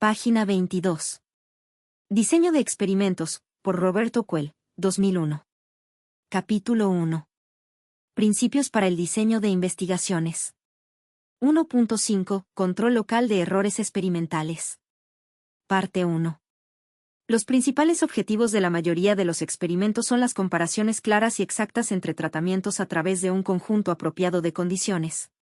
Página 22. Diseño de experimentos, por Roberto Kuell, 2001. Capítulo 1. Principios para el diseño de investigaciones. 1.5. Control local de errores experimentales. Parte 1. Los principales objetivos de la mayoría de los experimentos son las comparaciones claras y exactas entre tratamientos a través de un conjunto apropiado de condiciones.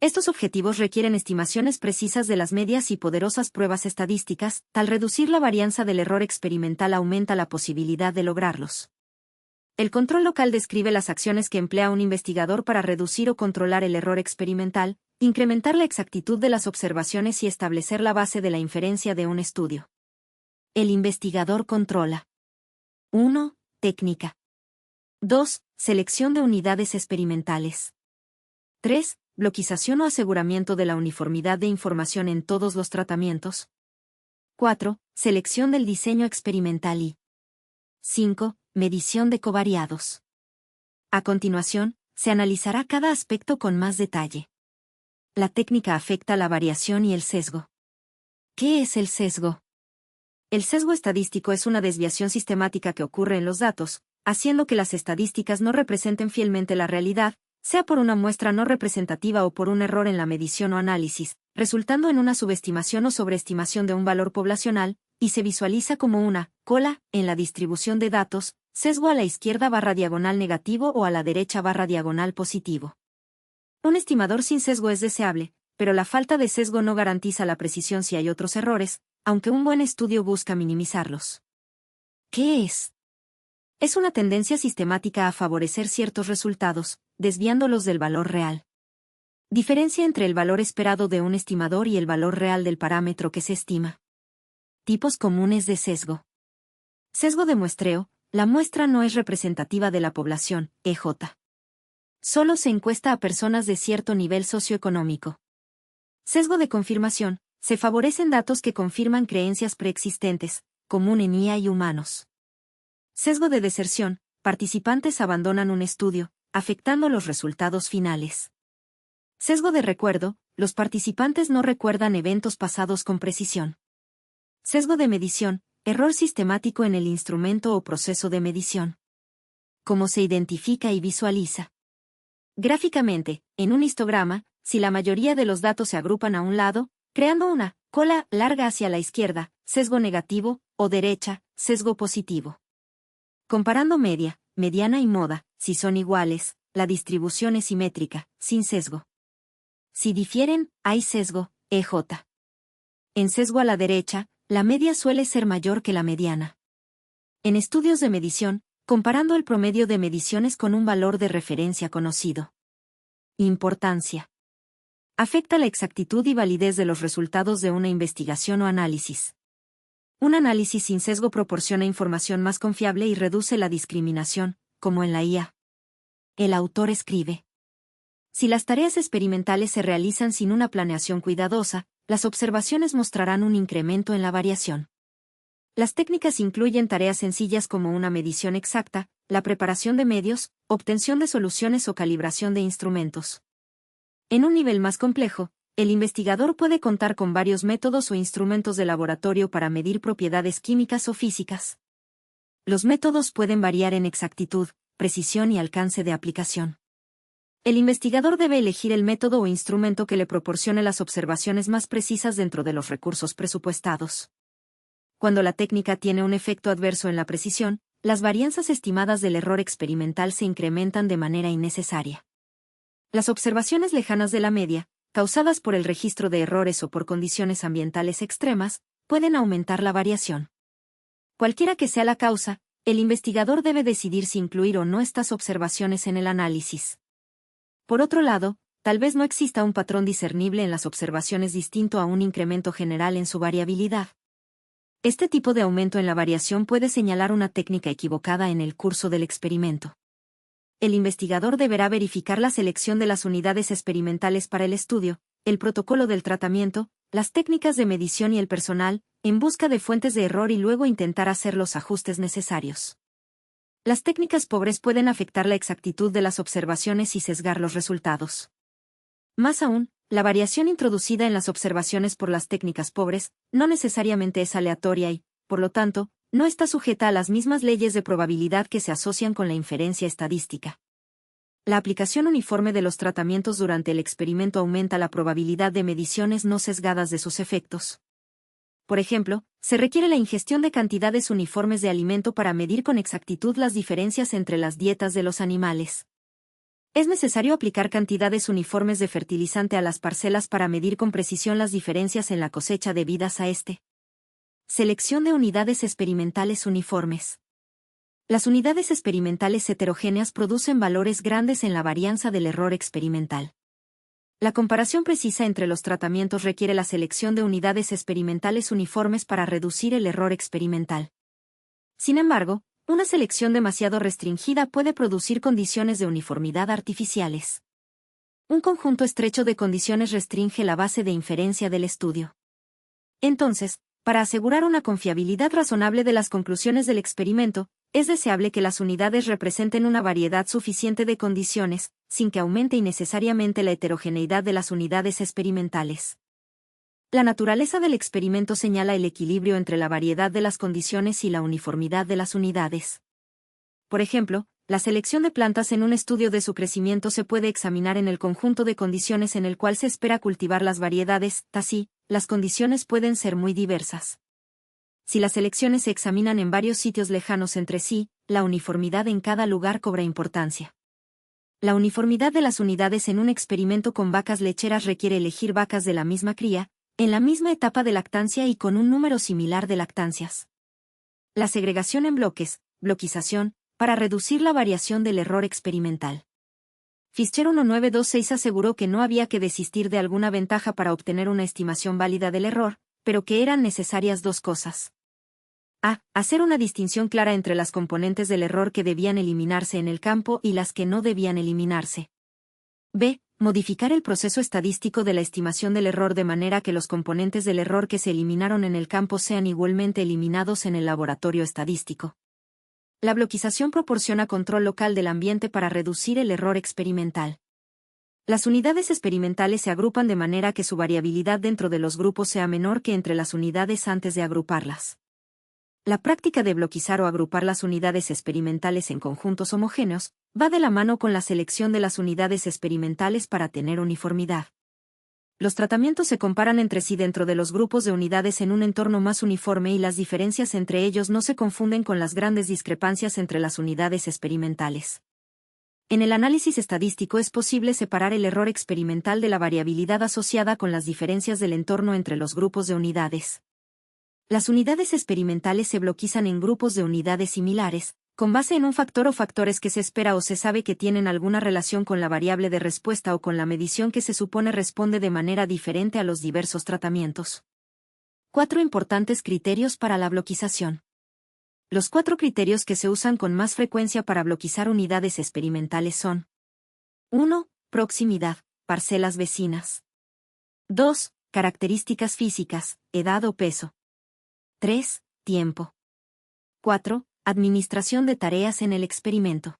Estos objetivos requieren estimaciones precisas de las medias y poderosas pruebas estadísticas, al reducir la varianza del error experimental aumenta la posibilidad de lograrlos. El control local describe las acciones que emplea un investigador para reducir o controlar el error experimental, incrementar la exactitud de las observaciones y establecer la base de la inferencia de un estudio. El investigador controla. 1. Técnica. 2. Selección de unidades experimentales. 3. Bloquización o aseguramiento de la uniformidad de información en todos los tratamientos. 4. Selección del diseño experimental y 5. Medición de covariados. A continuación, se analizará cada aspecto con más detalle. La técnica afecta la variación y el sesgo. ¿Qué es el sesgo? El sesgo estadístico es una desviación sistemática que ocurre en los datos, haciendo que las estadísticas no representen fielmente la realidad, sea por una muestra no representativa o por un error en la medición o análisis, resultando en una subestimación o sobreestimación de un valor poblacional, y se visualiza como una cola en la distribución de datos, sesgo a la izquierda /diagonal negativo o a la derecha /diagonal positivo. Un estimador sin sesgo es deseable, pero la falta de sesgo no garantiza la precisión si hay otros errores, aunque un buen estudio busca minimizarlos. ¿Qué es? Es una tendencia sistemática a favorecer ciertos resultados, desviándolos del valor real. Diferencia entre el valor esperado de un estimador y el valor real del parámetro que se estima. Tipos comunes de sesgo. Sesgo de muestreo. La muestra no es representativa de la población, EJ. Solo se encuesta a personas de cierto nivel socioeconómico. Sesgo de confirmación. Se favorecen datos que confirman creencias preexistentes, común en IA y humanos. Sesgo de deserción. Participantes abandonan un estudio, afectando los resultados finales. Sesgo de recuerdo. Los participantes no recuerdan eventos pasados con precisión. Sesgo de medición. Error sistemático en el instrumento o proceso de medición. ¿Cómo se identifica y visualiza? Gráficamente, en un histograma, si la mayoría de los datos se agrupan a un lado, creando una cola larga hacia la izquierda, sesgo negativo, o derecha, sesgo positivo. Comparando media, mediana y moda, si son iguales, la distribución es simétrica, sin sesgo. Si difieren, hay sesgo, EJ. En sesgo a la derecha, la media suele ser mayor que la mediana. En estudios de medición, comparando el promedio de mediciones con un valor de referencia conocido. Importancia. Afecta la exactitud y validez de los resultados de una investigación o análisis. Un análisis sin sesgo proporciona información más confiable y reduce la discriminación, como en la IA. El autor escribe: si las tareas experimentales se realizan sin una planeación cuidadosa, las observaciones mostrarán un incremento en la variación. Las técnicas incluyen tareas sencillas como una medición exacta, la preparación de medios, obtención de soluciones o calibración de instrumentos. En un nivel más complejo, el investigador puede contar con varios métodos o instrumentos de laboratorio para medir propiedades químicas o físicas. Los métodos pueden variar en exactitud, precisión y alcance de aplicación. El investigador debe elegir el método o instrumento que le proporcione las observaciones más precisas dentro de los recursos presupuestados. Cuando la técnica tiene un efecto adverso en la precisión, las varianzas estimadas del error experimental se incrementan de manera innecesaria. Las observaciones lejanas de la media, causadas por el registro de errores o por condiciones ambientales extremas, pueden aumentar la variación. Cualquiera que sea la causa, el investigador debe decidir si incluir o no estas observaciones en el análisis. Por otro lado, tal vez no exista un patrón discernible en las observaciones distinto a un incremento general en su variabilidad. Este tipo de aumento en la variación puede señalar una técnica equivocada en el curso del experimento. El investigador deberá verificar la selección de las unidades experimentales para el estudio, el protocolo del tratamiento, las técnicas de medición y el personal, en busca de fuentes de error y luego intentar hacer los ajustes necesarios. Las técnicas pobres pueden afectar la exactitud de las observaciones y sesgar los resultados. Más aún, la variación introducida en las observaciones por las técnicas pobres no necesariamente es aleatoria y, por lo tanto, no está sujeta a las mismas leyes de probabilidad que se asocian con la inferencia estadística. La aplicación uniforme de los tratamientos durante el experimento aumenta la probabilidad de mediciones no sesgadas de sus efectos. Por ejemplo, se requiere la ingestión de cantidades uniformes de alimento para medir con exactitud las diferencias entre las dietas de los animales. Es necesario aplicar cantidades uniformes de fertilizante a las parcelas para medir con precisión las diferencias en la cosecha debidas a este. Selección de unidades experimentales uniformes. Las unidades experimentales heterogéneas producen valores grandes en la varianza del error experimental. La comparación precisa entre los tratamientos requiere la selección de unidades experimentales uniformes para reducir el error experimental. Sin embargo, una selección demasiado restringida puede producir condiciones de uniformidad artificiales. Un conjunto estrecho de condiciones restringe la base de inferencia del estudio. Entonces, para asegurar una confiabilidad razonable de las conclusiones del experimento, es deseable que las unidades representen una variedad suficiente de condiciones, sin que aumente innecesariamente la heterogeneidad de las unidades experimentales. La naturaleza del experimento señala el equilibrio entre la variedad de las condiciones y la uniformidad de las unidades. Por ejemplo, la selección de plantas en un estudio de su crecimiento se puede examinar en el conjunto de condiciones en el cual se espera cultivar las variedades, así, las condiciones pueden ser muy diversas. Si las selecciones se examinan en varios sitios lejanos entre sí, la uniformidad en cada lugar cobra importancia. La uniformidad de las unidades en un experimento con vacas lecheras requiere elegir vacas de la misma cría, en la misma etapa de lactancia y con un número similar de lactancias. La segregación en bloques, bloquización, para reducir la variación del error experimental. Fischer 1926 aseguró que no había que desistir de alguna ventaja para obtener una estimación válida del error, pero que eran necesarias dos cosas. A. Hacer una distinción clara entre las componentes del error que debían eliminarse en el campo y las que no debían eliminarse. B. Modificar el proceso estadístico de la estimación del error de manera que los componentes del error que se eliminaron en el campo sean igualmente eliminados en el laboratorio estadístico. La bloquización proporciona control local del ambiente para reducir el error experimental. Las unidades experimentales se agrupan de manera que su variabilidad dentro de los grupos sea menor que entre las unidades antes de agruparlas. La práctica de bloquizar o agrupar las unidades experimentales en conjuntos homogéneos va de la mano con la selección de las unidades experimentales para tener uniformidad. Los tratamientos se comparan entre sí dentro de los grupos de unidades en un entorno más uniforme y las diferencias entre ellos no se confunden con las grandes discrepancias entre las unidades experimentales. En el análisis estadístico es posible separar el error experimental de la variabilidad asociada con las diferencias del entorno entre los grupos de unidades. Las unidades experimentales se bloquizan en grupos de unidades similares, con base en un factor o factores que se espera o se sabe que tienen alguna relación con la variable de respuesta o con la medición que se supone responde de manera diferente a los diversos tratamientos. 4 importantes criterios para la bloquización. Los 4 criterios que se usan con más frecuencia para bloquizar unidades experimentales son: 1. Proximidad, parcelas vecinas. 2. Características físicas, edad o peso. 3. Tiempo. 4. Administración de tareas en el experimento.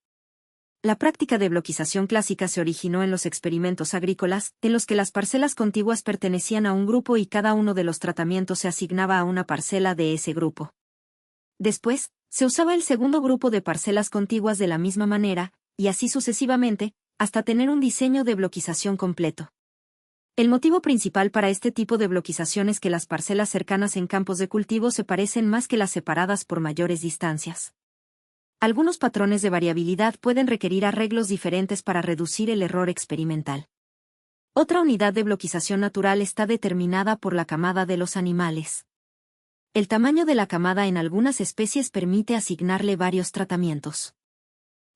La práctica de bloquización clásica se originó en los experimentos agrícolas, en los que las parcelas contiguas pertenecían a un grupo y cada uno de los tratamientos se asignaba a una parcela de ese grupo. Después, se usaba el segundo grupo de parcelas contiguas de la misma manera, y así sucesivamente, hasta tener un diseño de bloquización completo. El motivo principal para este tipo de bloquización es que las parcelas cercanas en campos de cultivo se parecen más que las separadas por mayores distancias. Algunos patrones de variabilidad pueden requerir arreglos diferentes para reducir el error experimental. Otra unidad de bloquización natural está determinada por la camada de los animales. El tamaño de la camada en algunas especies permite asignarle varios tratamientos.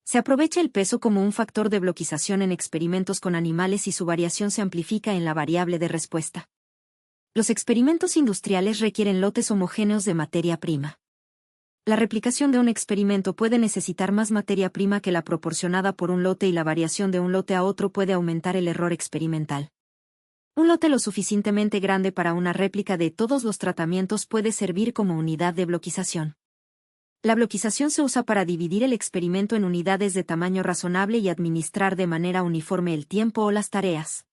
Se aprovecha el peso como un factor de bloquización en experimentos con animales y su variación se amplifica en la variable de respuesta. Los experimentos industriales requieren lotes homogéneos de materia prima. La replicación de un experimento puede necesitar más materia prima que la proporcionada por un lote y la variación de un lote a otro puede aumentar el error experimental. Un lote lo suficientemente grande para una réplica de todos los tratamientos puede servir como unidad de bloquización. La bloquización se usa para dividir el experimento en unidades de tamaño razonable y administrar de manera uniforme el tiempo o las tareas.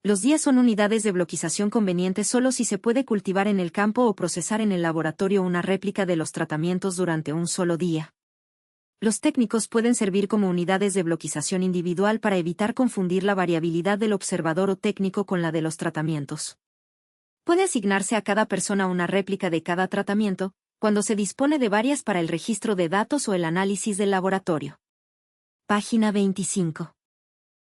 Los días son unidades de bloquización convenientes solo si se puede cultivar en el campo o procesar en el laboratorio una réplica de los tratamientos durante un solo día. Los técnicos pueden servir como unidades de bloquización individual para evitar confundir la variabilidad del observador o técnico con la de los tratamientos. Puede asignarse a cada persona una réplica de cada tratamiento, cuando se dispone de varias para el registro de datos o el análisis del laboratorio. Página 25.